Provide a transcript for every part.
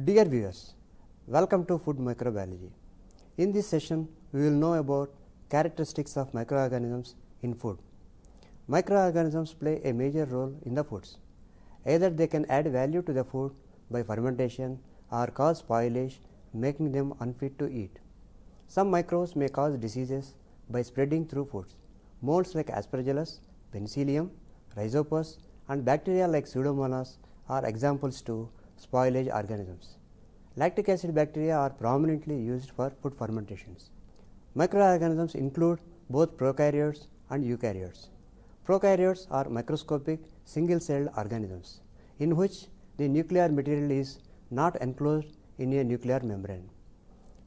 Dear viewers, welcome to Food Microbiology. In this session, we will know about characteristics of microorganisms in food. Microorganisms play a major role in the foods. Either they can add value to the food by fermentation or cause spoilage, making them unfit to eat. Some microbes may cause diseases by spreading through foods. Molds like Aspergillus, Penicillium, Rhizopus, and bacteria like Pseudomonas are examples to spoilage organisms. Lactic acid bacteria are prominently used for food fermentations. Microorganisms include both prokaryotes and eukaryotes. Prokaryotes are microscopic single-celled organisms in which the nuclear material is not enclosed in a nuclear membrane.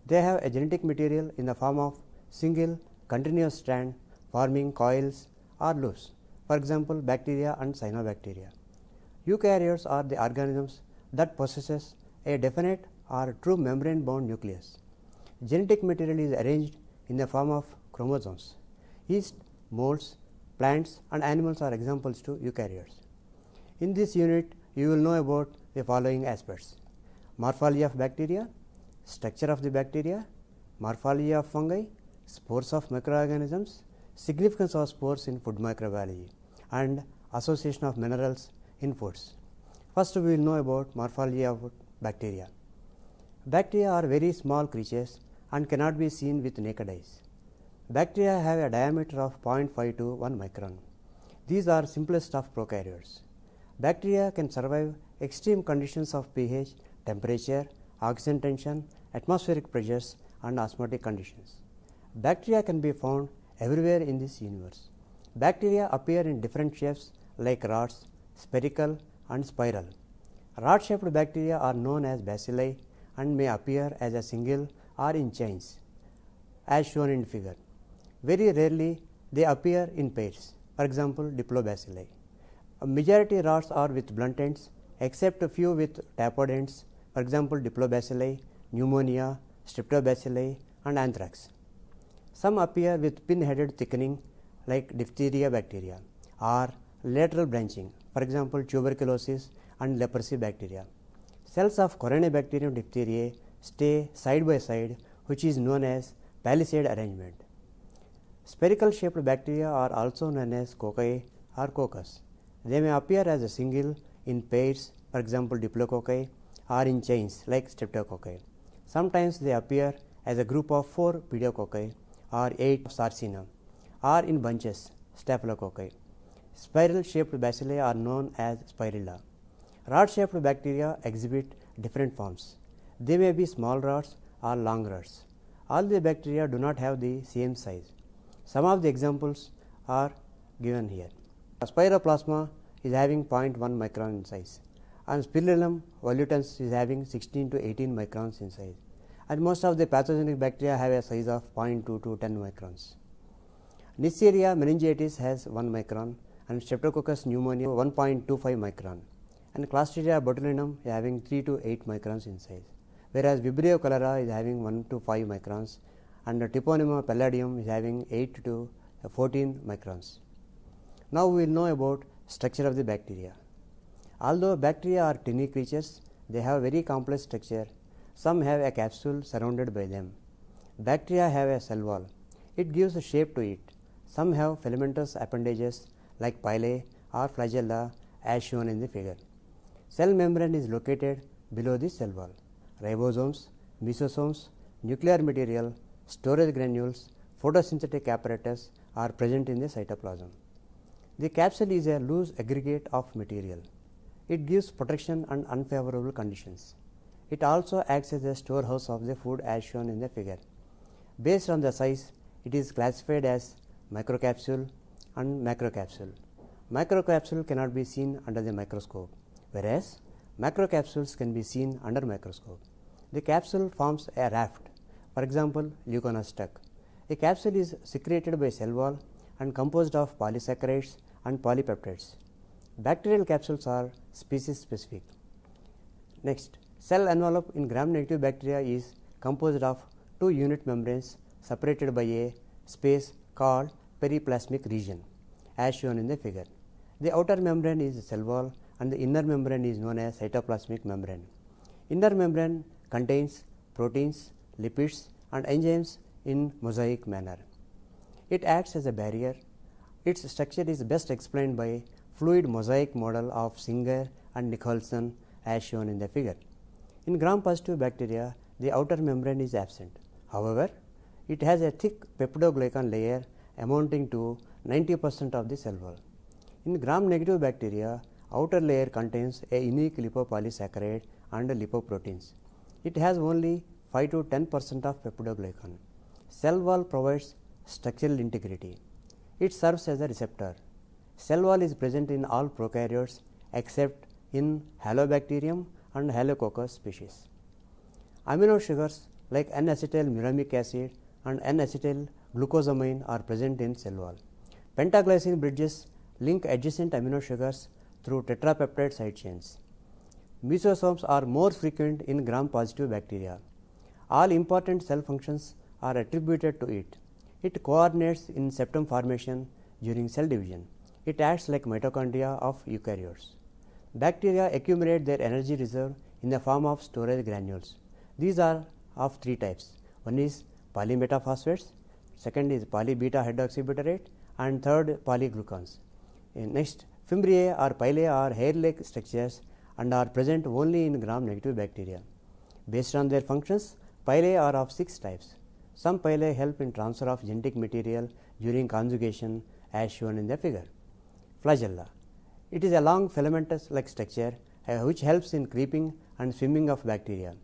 They have a genetic material in the form of single continuous strand forming coils or loops, for example bacteria and cyanobacteria. Eukaryotes are the organisms that possesses a definite or true membrane bound nucleus. Genetic material is arranged in the form of chromosomes. Yeast, molds, plants and animals are examples to eukaryotes. In this unit, you will know about the following aspects: morphology of bacteria, structure of the bacteria, morphology of fungi, spores of microorganisms, significance of spores in food microbiology, and association of minerals in foods. First, we will know about morphology of bacteria. Bacteria are very small creatures and cannot be seen with naked eyes. Bacteria have a diameter of 0.5 to 1 micron. These are simplest of prokaryotes. Bacteria can survive extreme conditions of pH, temperature, oxygen tension, atmospheric pressures, and osmotic conditions. Bacteria can be found everywhere in this universe. Bacteria appear in different shapes like rods, spherical, and spiral. Rod-shaped bacteria are known as bacilli and may appear as a single or in chains, as shown in figure. Very rarely they appear in pairs, for example diplobacilli. A majority rods are with blunt ends, except a few with tapered ends, for example diplobacilli, pneumonia, streptobacilli, and anthrax. Some appear with pin-headed thickening like diphtheria bacteria or lateral branching, for example tuberculosis and leprosy bacteria. Cells of Corynebacterium diphtheriae stay side by side, which is known as palisade arrangement. Spherical shaped bacteria are also known as cocci or coccus. They may appear as a single, in pairs, for example diplococci, or in chains like streptococci. Sometimes they appear as a group of 4 pedococci or 8 sarcina, or in bunches, staphylococci. Spiral shaped bacilli are known as spirilla. Rod shaped bacteria exhibit different forms. They may be small rods or long rods. All the bacteria do not have the same size. Some of the examples are given here. Spiroplasma is having 0.1 micron in size, and Spirillum volutans is having 16 to 18 microns in size, and most of the pathogenic bacteria have a size of 0.2 to 10 microns. Neisseria meningitis has 1 micron and Streptococcus pneumonia 1.25 micron, and Clostridia botulinum is having 3 to 8 microns in size, whereas Vibrio cholera is having 1 to 5 microns and Treponema palladium is having 8 to 14 microns. Now we will know about structure of the bacteria. Although bacteria are tiny creatures, they have very complex structure. Some have a capsule surrounded by them. Bacteria have a cell wall. It gives a shape to it. Some have filamentous appendages like pilae or flagella, as shown in the figure. Cell membrane is located below the cell wall. Ribosomes, mesosomes, nuclear material, storage granules, photosynthetic apparatus are present in the cytoplasm. The capsule is a loose aggregate of material. It gives protection and unfavorable conditions. It also acts as a storehouse of the food, as shown in the figure. Based on the size, it is classified as microcapsule and macrocapsule. Microcapsule cannot be seen under the microscope, whereas macrocapsules can be seen under microscope. The capsule forms a raft, for example Leucanus duck. The capsule is secreted by cell wall and composed of polysaccharides and polypeptides. Bacterial capsules are species specific. Next, cell envelope in gram-negative bacteria is composed of 2 unit membranes separated by a space called periplasmic region, as shown in the figure. The outer membrane is cell wall and the inner membrane is known as cytoplasmic membrane. Inner membrane contains proteins, lipids and enzymes in mosaic manner. It acts as a barrier. Its structure is best explained by fluid mosaic model of Singer and Nicholson as shown in the figure. In gram-positive bacteria, the outer membrane is absent. However, it has a thick peptidoglycan layer amounting to 90% of the cell wall. In gram-negative bacteria, outer layer contains a unique lipopolysaccharide and lipoproteins. It has only 5 to 10% of peptidoglycan. Cell wall provides structural integrity. It serves as a receptor. Cell wall is present in all prokaryotes except in Halobacterium and Halococcus species. Amino sugars like N-acetyl-muramic acid and N-acetyl-glucosamine are present in cell wall. Pentaglycine bridges link adjacent amino sugars through tetrapeptide side chains. Mesosomes are more frequent in gram-positive bacteria. All important cell functions are attributed to it. It coordinates in septum formation during cell division. It acts like mitochondria of eukaryotes. Bacteria accumulate their energy reserve in the form of storage granules. These are of three types. One is polymetaphosphates, second is polybeta hydroxybutyrate, and third polyglucans. Next, fimbriae or pilae are hair-like structures and are present only in gram-negative bacteria. Based on their functions, pilae are of 6 types. Some pilae help in transfer of genetic material during conjugation as shown in the figure. Flagella. It is a long filamentous-like structure which helps in creeping and swimming of bacteria.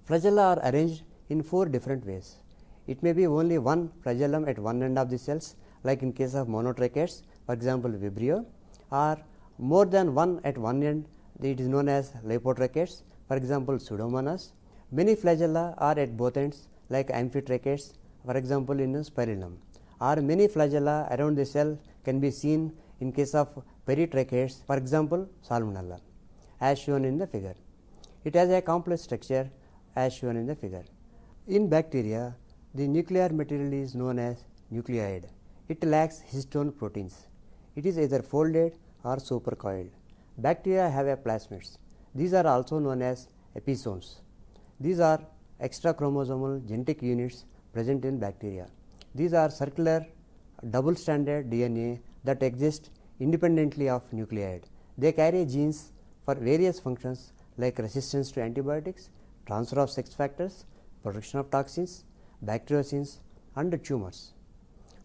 Flagella are arranged in 4 different ways. It may be only one flagellum at one end of the cells, like in case of monotrichates, for example Vibrio, or more than one at one end, it is known as lipotrichates, for example Pseudomonas. Many flagella are at both ends, like amphitrichates, for example in Spirillum, or many flagella around the cell can be seen in case of peritrichates, for example Salmonella, as shown in the figure. It has a complex structure as shown in the figure. In bacteria, the nuclear material is known as nucleoid. It lacks histone proteins. It is either folded or supercoiled. Bacteria have a plasmids. These are also known as episomes. These are extrachromosomal genetic units present in bacteria. These are circular double-stranded DNA that exist independently of nucleoid. They carry genes for various functions like resistance to antibiotics, transfer of sex factors, production of toxins, bacteriocins, and tumors.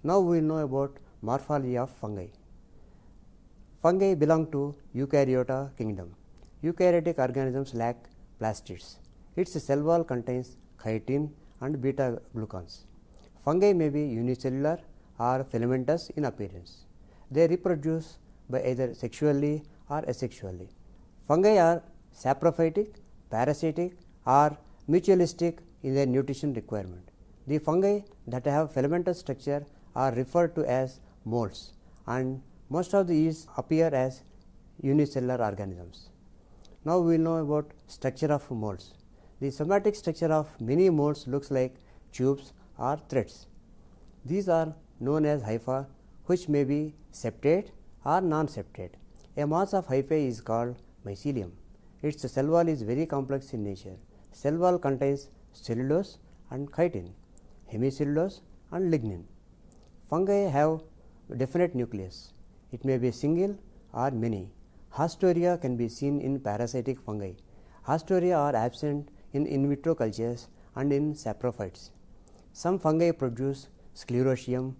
Now we will know about morphology of fungi. Fungi belong to Eukaryota kingdom. Eukaryotic organisms lack plastids. Its cell wall contains chitin and beta glucans. Fungi may be unicellular or filamentous in appearance. They reproduce by either sexually or asexually. Fungi are saprophytic, parasitic, or mutualistic in their nutrition requirement. The fungi that have filamentous structure are referred to as molds, and most of these appear as unicellular organisms. Now we will know about structure of molds. The somatic structure of many molds looks like tubes or threads. These are known as hypha, which may be septate or non-septate. A mass of hyphae is called mycelium. Its cell wall is very complex in nature. Cell wall contains cellulose and chitin, hemicellulose and lignin. Fungi have definite nucleus. It may be single or many. Haustoria can be seen in parasitic fungi. Haustoria are absent in vitro cultures and in saprophytes. Some fungi produce sclerotium.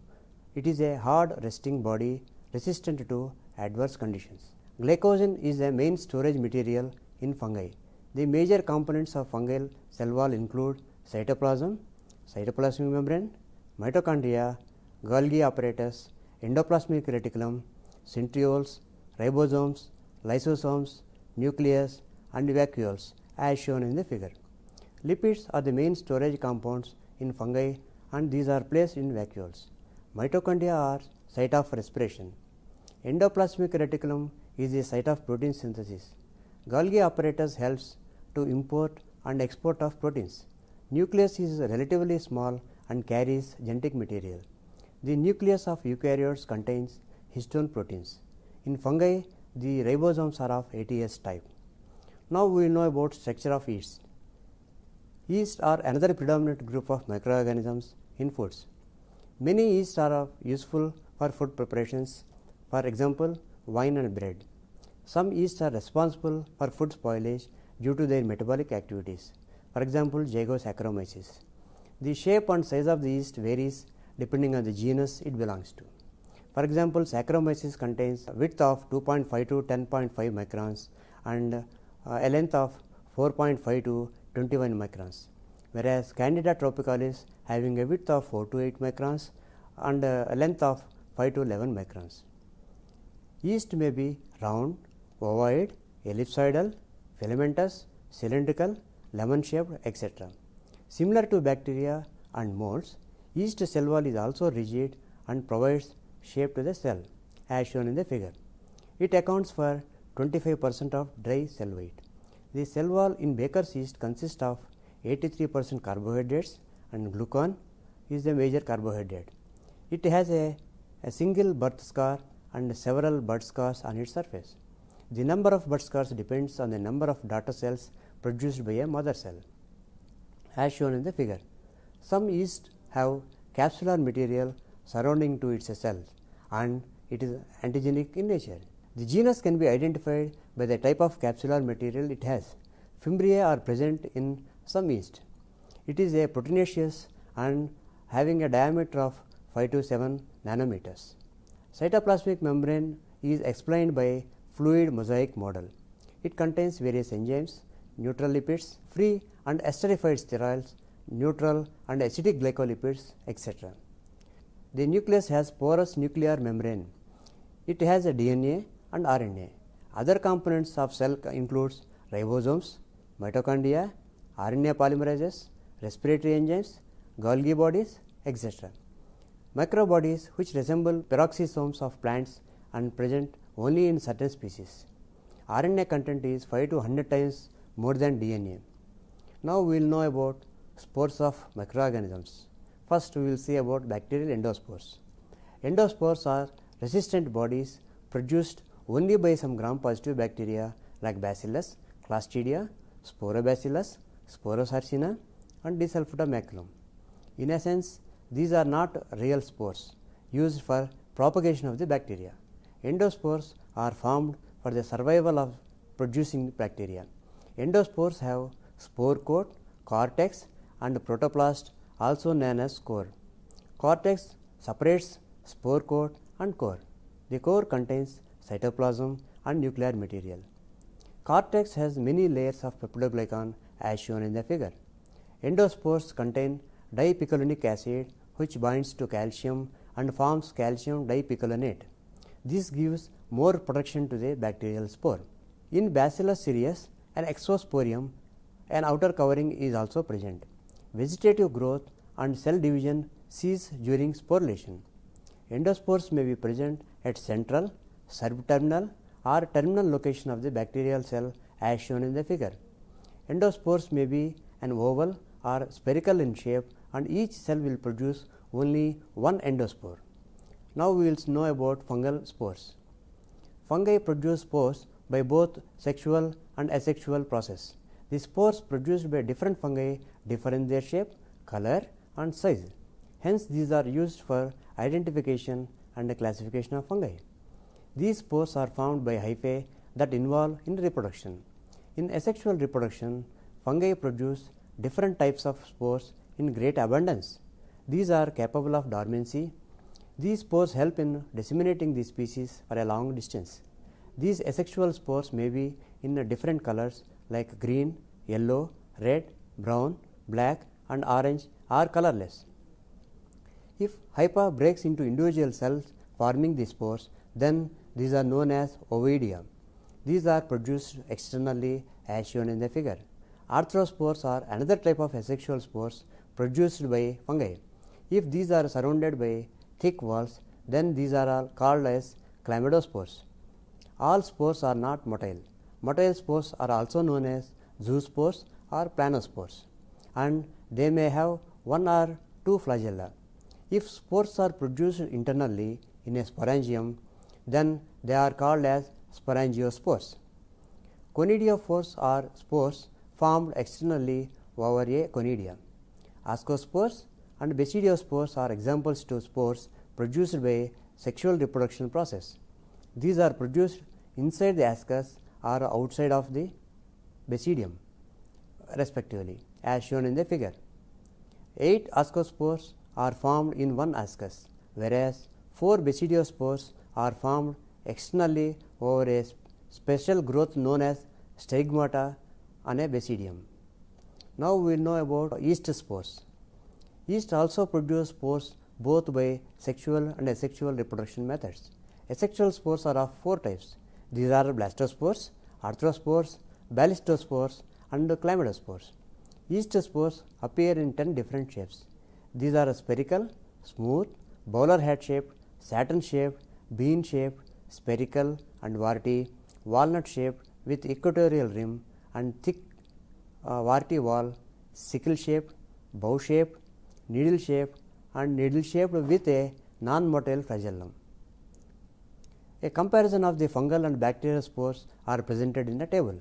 It is a hard resting body resistant to adverse conditions. Glycogen is a main storage material in fungi. The major components of fungal cell wall include cytoplasm, cytoplasmic membrane, mitochondria, Golgi apparatus, endoplasmic reticulum, centrioles, ribosomes, lysosomes, nucleus, and vacuoles as shown in the figure. Lipids are the main storage compounds in fungi, and these are placed in vacuoles. Mitochondria are site of respiration. Endoplasmic reticulum is the site of protein synthesis. Golgi apparatus helps to import and export of proteins. Nucleus is relatively small and carries genetic material. The nucleus of eukaryotes contains histone proteins. In fungi, the ribosomes are of ATS type. Now we will know about structure of yeast. Yeast are another predominant group of microorganisms in foods. Many yeasts are useful for food preparations, for example, wine and bread. Some yeasts are responsible for food spoilage due to their metabolic activities, for example, Zygosaccharomyces. The shape and size of the yeast varies depending on the genus it belongs to. For example, Saccharomyces contains a width of 2.5 to 10.5 microns and a length of 4.5 to 21 microns, whereas Candida tropicalis having a width of 4 to 8 microns and a length of 5 to 11 microns. Yeast may be round, ovoid, ellipsoidal, filamentous, cylindrical, lemon shaped, etc. Similar to bacteria and molds, yeast cell wall is also rigid and provides shape to the cell, as shown in the figure. It accounts for 25% of dry cell weight. The cell wall in baker's yeast consists of 83% carbohydrates, and glucan is the major carbohydrate. It has a single birth scar and several bud scars on its surface. The number of bud scars depends on the number of daughter cells produced by a mother cell, as shown in the figure. Some yeast have capsular material surrounding to its cells and it is antigenic in nature. The genus can be identified by the type of capsular material it has. Fimbriae are present in some yeast. It is a proteinaceous and having a diameter of 5 to 7 nanometers. Cytoplasmic membrane is explained by fluid mosaic model. It contains various enzymes, neutral lipids, free and esterified sterols, neutral and acidic glycolipids, etc. The nucleus has porous nuclear membrane. It has a DNA and RNA. Other components of cell includes ribosomes, mitochondria, RNA polymerases, respiratory enzymes, Golgi bodies, etc. Microbodies which resemble peroxisomes of plants and present only in certain species. RNA content is 5 to 100 times more than DNA. Now we will know about spores of microorganisms. First we will see about bacterial endospores. Endospores are resistant bodies produced only by some gram-positive bacteria like Bacillus, Clostridia, Sporobacillus, Sporosarcina and Disulfidamaculum. In a sense, these are not real spores used for propagation of the bacteria. Endospores are formed for the survival of producing bacteria. Endospores have spore coat, cortex and protoplast, also known as core. Cortex separates spore coat and core. The core contains cytoplasm and nuclear material. Cortex has many layers of peptidoglycan as shown in the figure. Endospores contain dipicolinic acid which binds to calcium and forms calcium dipicolinate. This gives more protection to the bacterial spore. In Bacillus cereus, an exosporium, an outer covering is also present. Vegetative growth and cell division cease during sporulation. Endospores may be present at central, subterminal or terminal location of the bacterial cell as shown in the figure. Endospores may be an oval or spherical in shape and each cell will produce only one endospore. Now we will know about fungal spores. Fungi produce spores by both sexual and asexual process. The spores produced by different fungi differ in their shape, color and size. Hence, these are used for identification and classification of fungi. These spores are formed by hyphae that involve in reproduction. In asexual reproduction, fungi produce different types of spores in great abundance. These are capable of dormancy. These spores help in disseminating the species for a long distance. These asexual spores may be in different colors like green, yellow, red, brown, black and orange or colorless. If hypha breaks into individual cells forming the spores, then these are known as ovoidea. These are produced externally as shown in the figure. Arthrospores are another type of asexual spores produced by fungi. If these are surrounded by thick walls, then these are all called as chlamydospores. All spores are not motile. Motile spores are also known as zoospores or planospores, and they may have one or two flagella. If spores are produced internally in a sporangium, then they are called as sporangiospores. Conidiophores are spores formed externally over a conidia. Ascospores and basidiospores are examples to spores produced by sexual reproduction process. These are produced inside the ascus or outside of the basidium respectively, as shown in the figure. 8 ascospores are formed in one ascus, whereas 4 basidiospores are formed externally over a special growth known as stigmata on a basidium. Now we will know about yeast spores. Yeast also produce spores both by sexual and asexual reproduction methods. Asexual spores are of 4 types. These are blastospores, arthrospores, ballistospores, and chlamydospores. Yeast spores appear in 10 different shapes. These are spherical, smooth, bowler hat shaped, Saturn shaped, bean shaped, spherical and warty, walnut shaped with equatorial rim and thick warty wall, sickle shaped, bow shaped, needle shaped, and needle shaped with a non-motile flagellum. A comparison of the fungal and bacterial spores are presented in the table.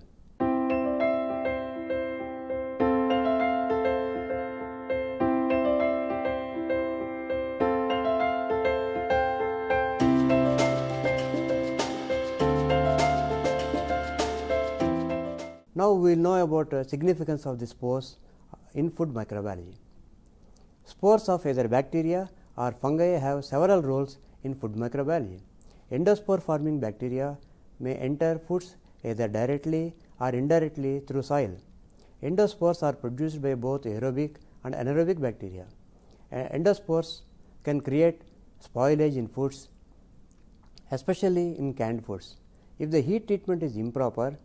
Now we will know about significance of the spores in food microbiology. Spores of either bacteria or fungi have several roles in food microbiology. Endospore forming bacteria may enter foods either directly or indirectly through soil. Endospores are produced by both aerobic and anaerobic bacteria. Endospores can create spoilage in foods, especially in canned foods. If the heat treatment is improper,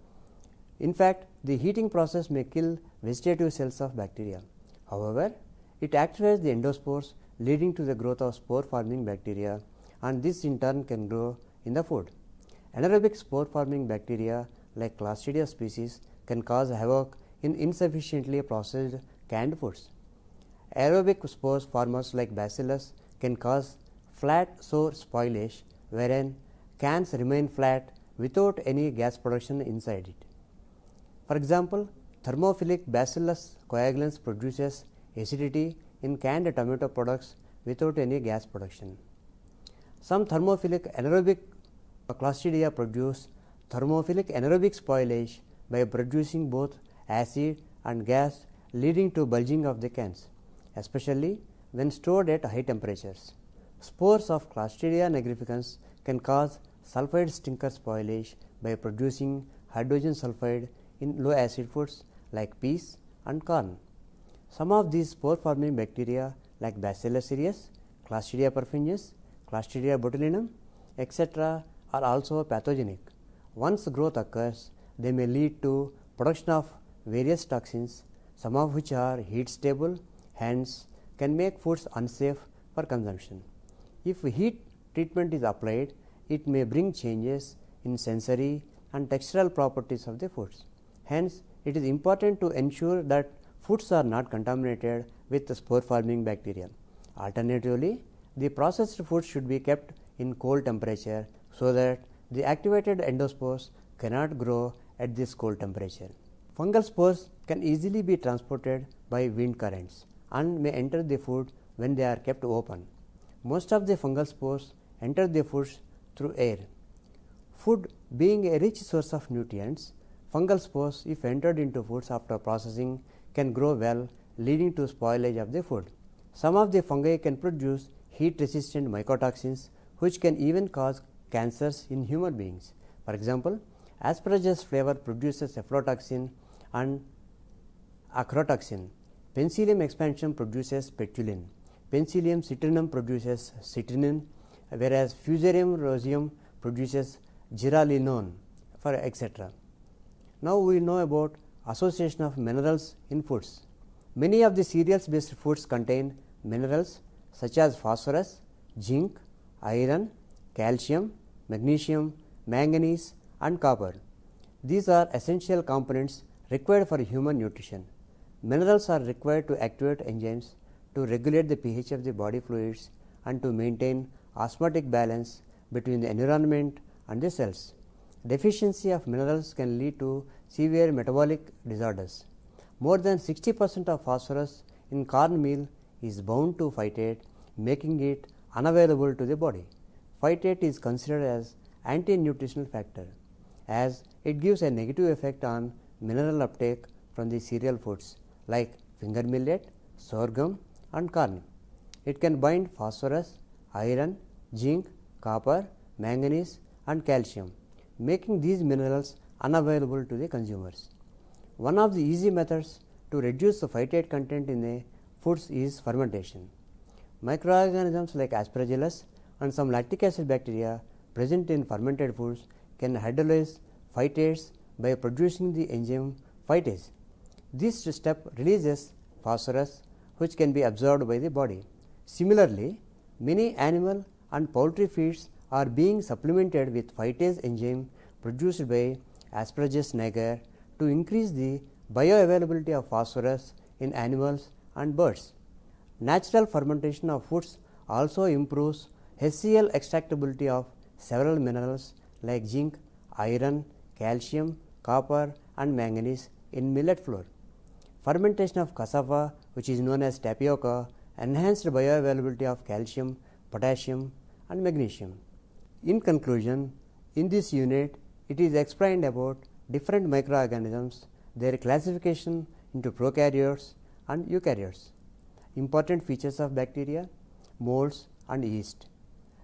in fact, the heating process may kill vegetative cells of bacteria. However, it activates the endospores, leading to the growth of spore forming bacteria, and this in turn can grow in the food. Anaerobic spore forming bacteria like Clostridia species can cause havoc in insufficiently processed canned foods. Aerobic spores formers like Bacillus can cause flat sour spoilage, wherein cans remain flat without any gas production inside it. For example, thermophilic Bacillus coagulans produces acidity in canned tomato products without any gas production. Some thermophilic anaerobic Clostridia produce thermophilic anaerobic spoilage by producing both acid and gas, leading to bulging of the cans, especially when stored at high temperatures. Spores of Clostridia nigra can cause sulfide stinker spoilage by producing hydrogen sulfide in low acid foods like peas and corn. Some of these spore forming bacteria like Bacillus cereus, Clostridia perfringens, Clostridia botulinum, etc. are also pathogenic. Once growth occurs, they may lead to production of various toxins, some of which are heat stable, hence can make foods unsafe for consumption. If heat treatment is applied, it may bring changes in sensory and textural properties of the foods. Hence, it is important to ensure that foods are not contaminated with the spore forming bacteria. Alternatively, the processed foods should be kept in cold temperature so that the activated endospores cannot grow at this cold temperature. Fungal spores can easily be transported by wind currents and may enter the food when they are kept open. Most of the fungal spores enter the foods through air. Food being a rich source of nutrients, fungal spores, if entered into foods after processing, can grow well, leading to spoilage of the food. Some of the fungi can produce heat-resistant mycotoxins, which can even cause cancers in human beings. For example, asparagus flavor produces aflatoxin and acrotoxin. Penicillium expansion produces petulin. Penicillium citrinum produces citrinin, whereas Fusarium roseum produces giralinone, for etc. Now we know about association of minerals in foods. Many of the cereals based foods contain minerals such as phosphorus, zinc, iron, calcium, magnesium, manganese and copper. These are essential components required for human nutrition. Minerals are required to activate enzymes to regulate the pH of the body fluids and to maintain osmotic balance between the environment and the cells. Deficiency of minerals can lead to severe metabolic disorders. More than 60% of phosphorus in cornmeal is bound to phytate, making it unavailable to the body. Phytate is considered as anti-nutritional factor as it gives a negative effect on mineral uptake from the cereal foods like finger millet, sorghum and corn. It can bind phosphorus, iron, zinc, copper, manganese and calcium, making these minerals unavailable to the consumers. One of the easy methods to reduce the phytate content in the foods is fermentation. Microorganisms like Aspergillus and some lactic acid bacteria present in fermented foods can hydrolyze phytates by producing the enzyme phytase. This step releases phosphorus, which can be absorbed by the body. Similarly, many animal and poultry feeds are being supplemented with phytase enzyme produced by Aspergillus niger to increase the bioavailability of phosphorus in animals and birds. Natural fermentation of foods also improves HCl extractability of several minerals like zinc, iron, calcium, copper and manganese in millet flour. Fermentation of cassava, which is known as tapioca, enhanced bioavailability of calcium, potassium and magnesium. In conclusion, in this unit, it is explained about different microorganisms, their classification into prokaryotes and eukaryotes, important features of bacteria, molds and yeast.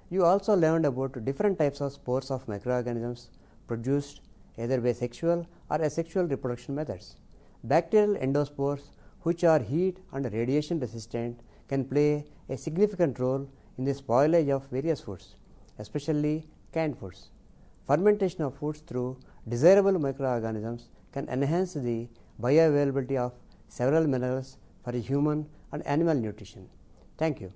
You also learned about different types of spores of microorganisms produced either by sexual or asexual reproduction methods. Bacterial endospores, which are heat and radiation resistant, can play a significant role in the spoilage of various foods, especially canned foods. Fermentation of foods through desirable microorganisms can enhance the bioavailability of several minerals for human and animal nutrition. Thank you.